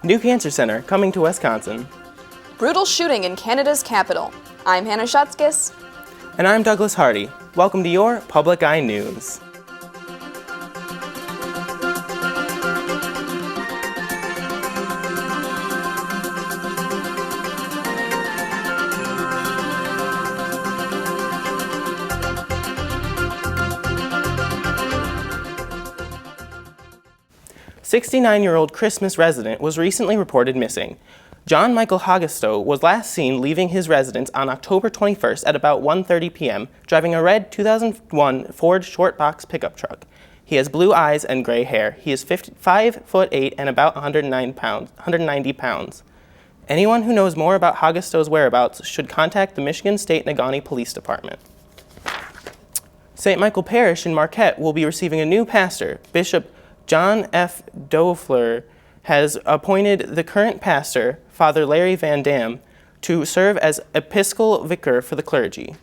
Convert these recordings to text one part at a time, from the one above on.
New Cancer Center coming to Wisconsin. Brutal shooting in Canada's capital. I'm Hannah Schutzkis. And I'm Douglas Hardy. Welcome to your Public Eye News. A 69-year-old Christmas resident was recently reported missing. John Michael Hagastow was last seen leaving his residence on October 21st at about 1:30 p.m., driving a red 2001 Ford short box pickup truck. He has blue eyes and gray hair. He is 5'8" and about 190 pounds. Anyone who knows more about Hagastow's whereabouts should contact the Michigan State Negaunee Police Department. St. Michael Parish in Marquette will be receiving a new pastor. Bishop John F. Doeffler has appointed the current pastor, Father Larry Van Dam, to serve as Episcopal vicar for the clergy.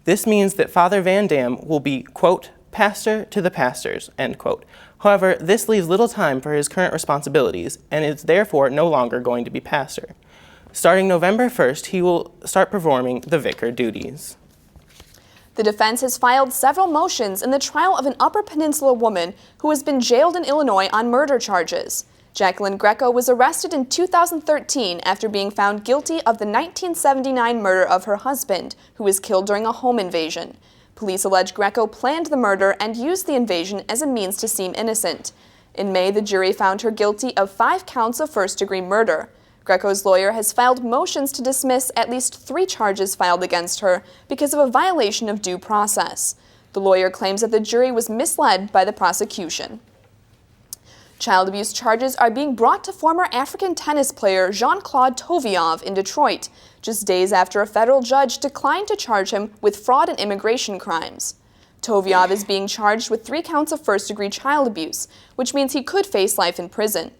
This means that Father Van Dam will be, quote, pastor to the pastors, end quote. However, this leaves little time for his current responsibilities and is therefore no longer going to be pastor. Starting November 1st, he will start performing the vicar duties. The defense has filed several motions in the trial of an Upper Peninsula woman who has been jailed in Illinois on murder charges. Jacqueline Greco was arrested in 2013 after being found guilty of the 1979 murder of her husband, who was killed during a home invasion. Police allege Greco planned the murder and used the invasion as a means to seem innocent. In May, the jury found her guilty of 5 counts of first-degree murder. Greco's lawyer has filed motions to dismiss at least 3 charges filed against her because of a violation of due process. The lawyer claims that the jury was misled by the prosecution. Child abuse charges are being brought to former African tennis player Jean-Claude Toviov in Detroit, just days after a federal judge declined to charge him with fraud and immigration crimes. Toviov is being charged with 3 counts of first-degree child abuse, which means he could face life in prison.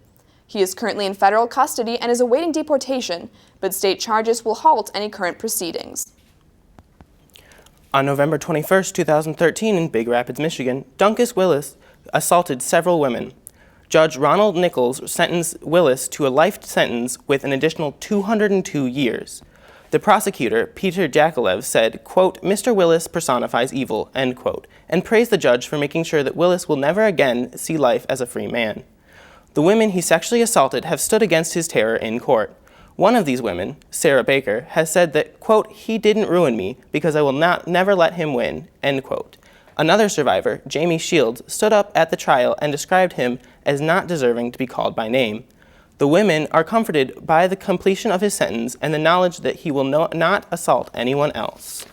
He is currently in federal custody and is awaiting deportation, but state charges will halt any current proceedings. On November 21, 2013, in Big Rapids, Michigan, Duncan Willis assaulted several women. Judge Ronald Nichols sentenced Willis to a life sentence with an additional 202 years. The prosecutor, Peter Jakalev, said, quote, Mr. Willis personifies evil, end quote, and praised the judge for making sure that Willis will never again see life as a free man. The women he sexually assaulted have stood against his terror in court. One of these women, Sarah Baker, has said that, quote, he didn't ruin me because I will never let him win, end quote. Another survivor, Jamie Shields, stood up at the trial and described him as not deserving to be called by name. The women are comforted by the completion of his sentence and the knowledge that he will not assault anyone else.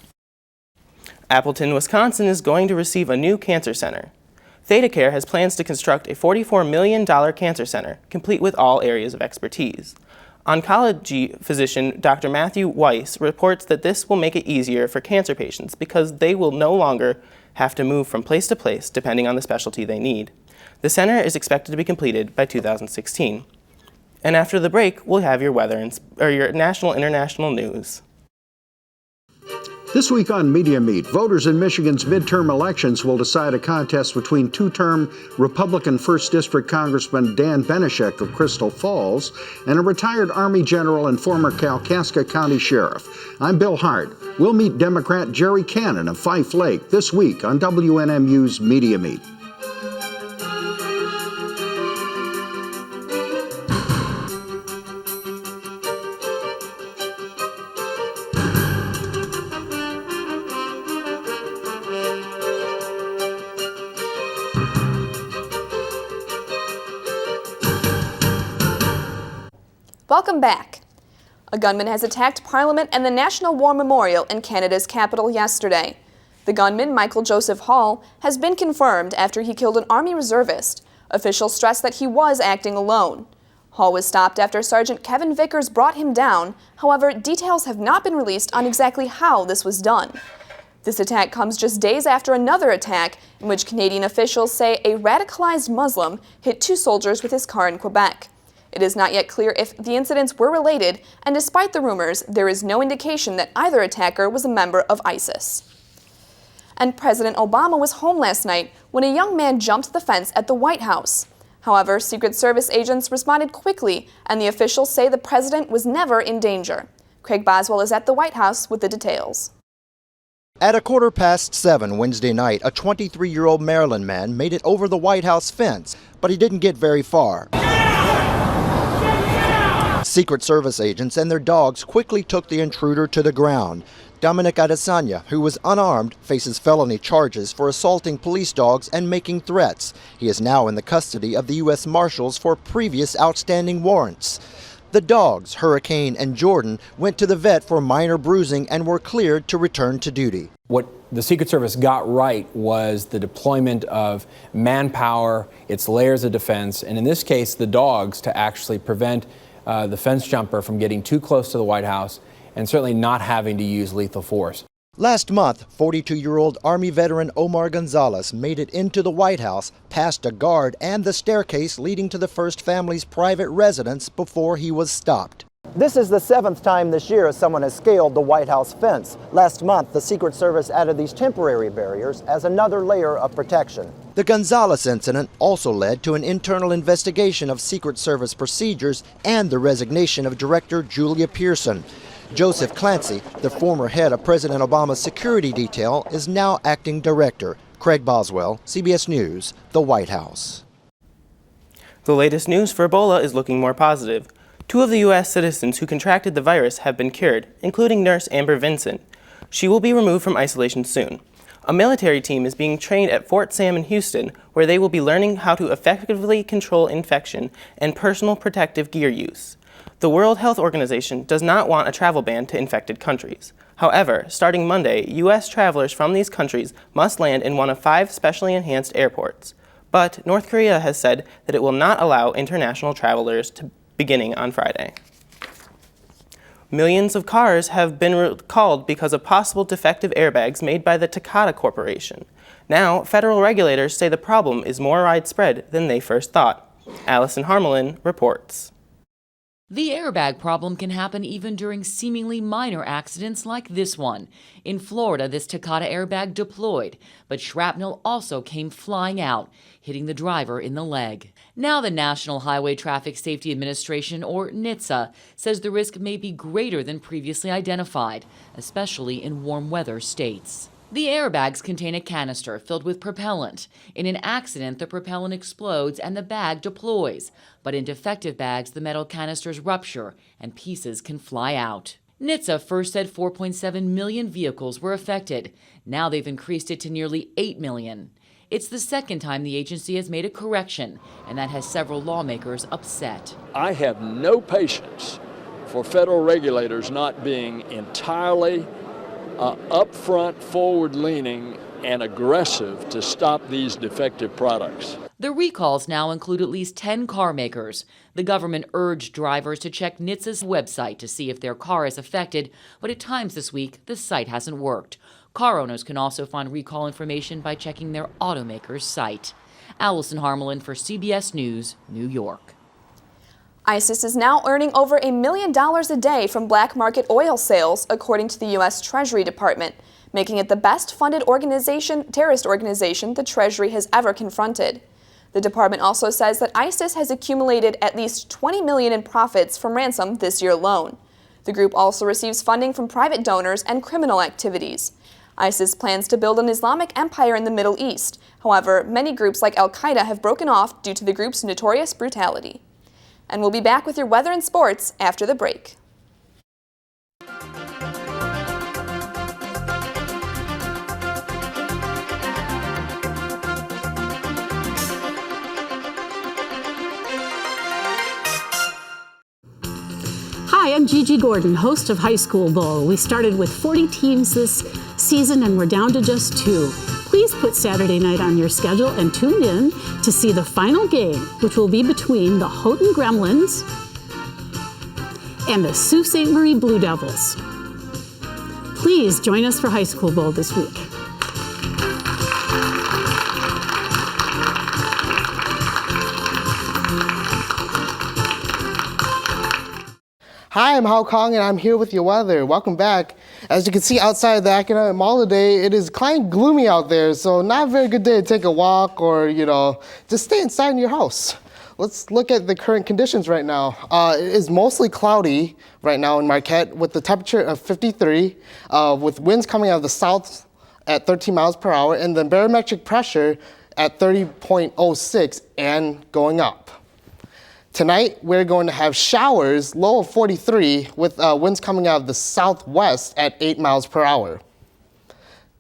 Appleton, Wisconsin is going to receive a new cancer center. ThedaCare has plans to construct a $44 million cancer center, complete with all areas of expertise. Oncology physician Dr. Matthew Weiss reports that this will make it easier for cancer patients because they will no longer have to move from place to place depending on the specialty they need. The center is expected to be completed by 2016. And after the break, we'll have your weather and your national international news. This week on Media Meet, voters in Michigan's midterm elections will decide a contest between 2-term Republican 1st District Congressman Dan Benishek of Crystal Falls and a retired Army general and former Kalkaska County Sheriff. I'm Bill Hart. We'll meet Democrat Jerry Cannon of Fife Lake this week on WNMU's Media Meet. Welcome back. A gunman has attacked Parliament and the National War Memorial in Canada's capital yesterday. The gunman, Michael Joseph Hall, has been confirmed after he killed an Army reservist. Officials stressed that he was acting alone. Hall was stopped after Sergeant Kevin Vickers brought him down. However, details have not been released on exactly how this was done. This attack comes just days after another attack in which Canadian officials say a radicalized Muslim hit 2 soldiers with his car in Quebec. It is not yet clear if the incidents were related, and despite the rumors, there is no indication that either attacker was a member of ISIS. And President Obama was home last night when a young man jumped the fence at the White House. However, Secret Service agents responded quickly, and the officials say the president was never in danger. Craig Boswell is at the White House with the details. At 7:15 Wednesday night, a 23-year-old Maryland man made it over the White House fence, but he didn't get very far. Secret Service agents and their dogs quickly took the intruder to the ground. Dominic Adesanya, who was unarmed, faces felony charges for assaulting police dogs and making threats. He is now in the custody of the U.S. Marshals for previous outstanding warrants. The dogs, Hurricane and Jordan, went to the vet for minor bruising and were cleared to return to duty. What the Secret Service got right was the deployment of manpower, its layers of defense, and in this case, the dogs to actually prevent the fence jumper from getting too close to the White House and certainly not having to use lethal force. Last month, 42-year-old Army veteran Omar Gonzalez made it into the White House, past a guard and the staircase leading to the first family's private residence before he was stopped. This is the 7th time this year someone has scaled the White House fence. Last month, the Secret Service added these temporary barriers as another layer of protection. The Gonzalez incident also led to an internal investigation of Secret Service procedures and the resignation of Director Julia Pearson. Joseph Clancy, the former head of President Obama's security detail, is now acting director. Craig Boswell, CBS News, the White House. The latest news for Ebola is looking more positive. 2 of the U.S. citizens who contracted the virus have been cured, including nurse Amber Vincent. She will be removed from isolation soon. A military team is being trained at Fort Sam in Houston, where they will be learning how to effectively control infection and personal protective gear use. The World Health Organization does not want a travel ban to infected countries. However, starting Monday, U.S. travelers from these countries must land in one of 5 specially enhanced airports. But North Korea has said that it will not allow international travelers to beginning on Friday. Millions of cars have been recalled because of possible defective airbags made by the Takata Corporation. Now, federal regulators say the problem is more widespread than they first thought. Allison Harmelin reports. The airbag problem can happen even during seemingly minor accidents like this one. In Florida, this Takata airbag deployed, but shrapnel also came flying out, hitting the driver in the leg. Now the National Highway Traffic Safety Administration, or NHTSA, says the risk may be greater than previously identified, especially in warm weather states. The airbags contain a canister filled with propellant. In an accident, the propellant explodes and the bag deploys. But in defective bags, the metal canisters rupture and pieces can fly out. NHTSA first said 4.7 million vehicles were affected. Now they've increased it to nearly 8 million. It's the second time the agency has made a correction, and that has several lawmakers upset. I have no patience for federal regulators not being entirely upfront, forward-leaning, and aggressive to stop these defective products. The recalls now include at least 10 car makers. The government urged drivers to check NHTSA's website to see if their car is affected, but at times this week, the site hasn't worked. Car owners can also find recall information by checking their automaker's site. Allison Harmelin for CBS News, New York. ISIS is now earning over $1 million a day from black market oil sales, according to the U.S. Treasury Department, making it the best-funded terrorist organization the Treasury has ever confronted. The department also says that ISIS has accumulated at least $20 million in profits from ransom this year alone. The group also receives funding from private donors and criminal activities. ISIS plans to build an Islamic empire in the Middle East. However, many groups like Al-Qaeda have broken off due to the group's notorious brutality. And we'll be back with your weather and sports after the break. Hi, I'm Gigi Gordon, host of High School Bowl. We started with 40 teams this season and we're down to just 2. Please put Saturday night on your schedule and tune in to see the final game, which will be between the Houghton Gremlins and the Sault Ste. Marie Blue Devils. Please join us for High School Bowl this week. Hi, I'm Hao Kong and I'm here with your weather. Welcome back. As you can see outside the Academic Mall today, it is kind of gloomy out there, so not a very good day to take a walk or, just stay inside in your house. let's look at the current conditions right now. It is mostly cloudy right now in Marquette with the temperature of 53, with winds coming out of the south at 13 miles per hour, and the barometric pressure at 30.06 and going up. Tonight, we're going to have showers, low of 43, with winds coming out of the southwest at 8 miles per hour.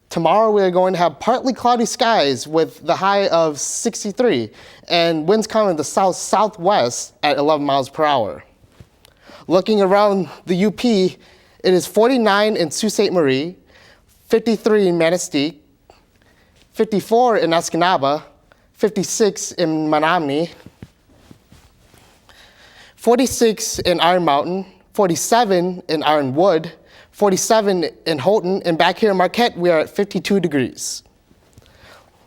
Tomorrow, we're going to have partly cloudy skies with the high of 63, and winds coming the south-southwest at 11 miles per hour. Looking around the UP, it is 49 in Sault Ste. Marie, 53 in Manistee, 54 in Escanaba, 56 in Menominee, 46 in Iron Mountain, 47 in Ironwood, 47 in Houghton, and back here in Marquette, we are at 52 degrees.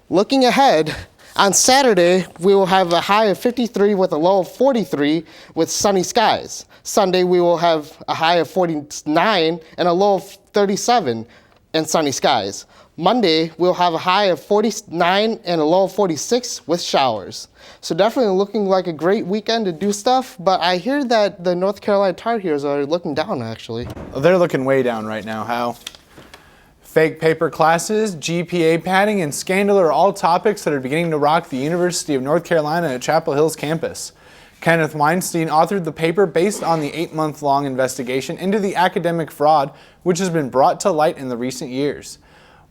Looking ahead, on Saturday, we will have a high of 53 with a low of 43 with sunny skies. Sunday, we will have a high of 49 and a low of 37 and sunny skies. Monday, we'll have a high of 49 and a low of 46 with showers. So definitely looking like a great weekend to do stuff, but I hear that the North Carolina Tar Heels are looking down, actually. They're looking way down right now, Hal. Fake paper classes, GPA padding, and scandal are all topics that are beginning to rock the University of North Carolina at Chapel Hill's campus. Kenneth Weinstein authored the paper based on the 8-month-long investigation into the academic fraud which has been brought to light in the recent years.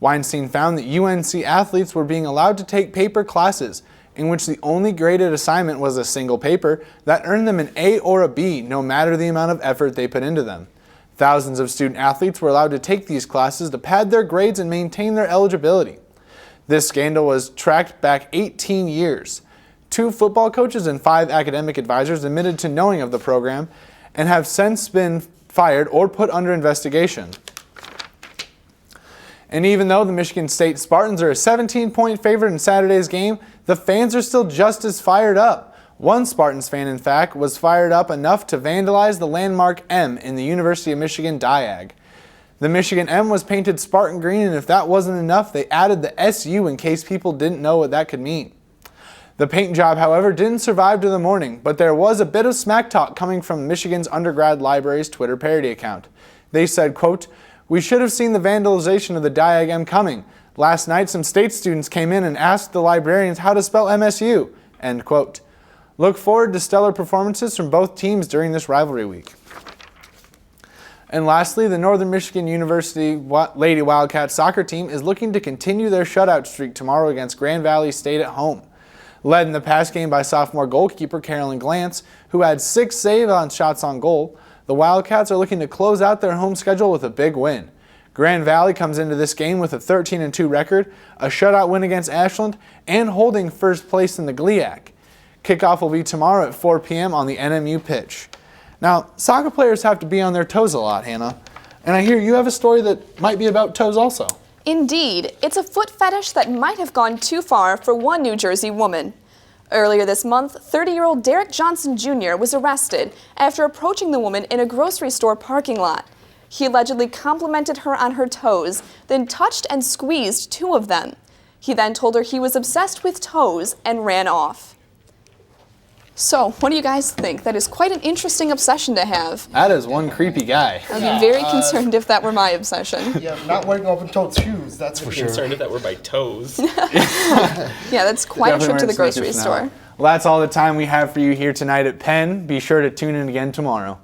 Weinstein found that UNC athletes were being allowed to take paper classes in which the only graded assignment was a single paper that earned them an A or a B, no matter the amount of effort they put into them. Thousands of student athletes were allowed to take these classes to pad their grades and maintain their eligibility. This scandal was tracked back 18 years. 2 football coaches and 5 academic advisors admitted to knowing of the program and have since been fired or put under investigation. And even though the Michigan State Spartans are a 17-point favorite in Saturday's game, the fans are still just as fired up. One Spartans fan, in fact, was fired up enough to vandalize the landmark M in the University of Michigan Diag. The Michigan M was painted Spartan green, and if that wasn't enough, they added the SU in case people didn't know what that could mean. The paint job, however, didn't survive to the morning, but there was a bit of smack talk coming from Michigan's undergrad library's Twitter parody account. They said, quote, "We should have seen the vandalization of the Diag M coming. Last night, some state students came in and asked the librarians how to spell MSU." End quote. Look forward to stellar performances from both teams during this rivalry week. And lastly, the Northern Michigan University Lady Wildcats soccer team is looking to continue their shutout streak tomorrow against Grand Valley State at home. Led in the past game by sophomore goalkeeper Carolyn Glantz, who had 6 saves on shots on goal, the Wildcats are looking to close out their home schedule with a big win. Grand Valley comes into this game with a 13-2 record, a shutout win against Ashland, and holding first place in the GLIAC. Kickoff will be tomorrow at 4 p.m. on the NMU pitch. Now, soccer players have to be on their toes a lot, Hannah, and I hear you have a story that might be about toes also. Indeed, it's a foot fetish that might have gone too far for one New Jersey woman. Earlier this month, 30-year-old Derek Johnson Jr. was arrested after approaching the woman in a grocery store parking lot. He allegedly complimented her on her toes, then touched and squeezed 2 of them. He then told her he was obsessed with toes and ran off. So, what do you guys think? That is quite an interesting obsession to have. That is one creepy guy. I'd be very concerned if that were my obsession. Yeah, not wearing open-toed shoes, that's for sure. Concerned if that were my toes. Yeah, that's quite a trip to the grocery store. Well, that's all the time we have for you here tonight at Penn. Be sure to tune in again tomorrow.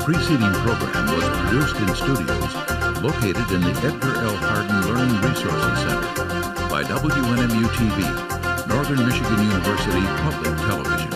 The preceding program was produced in studios located in the Edgar L. Hardin Learning Resources Center by WNMU-TV, Northern Michigan University Public Television.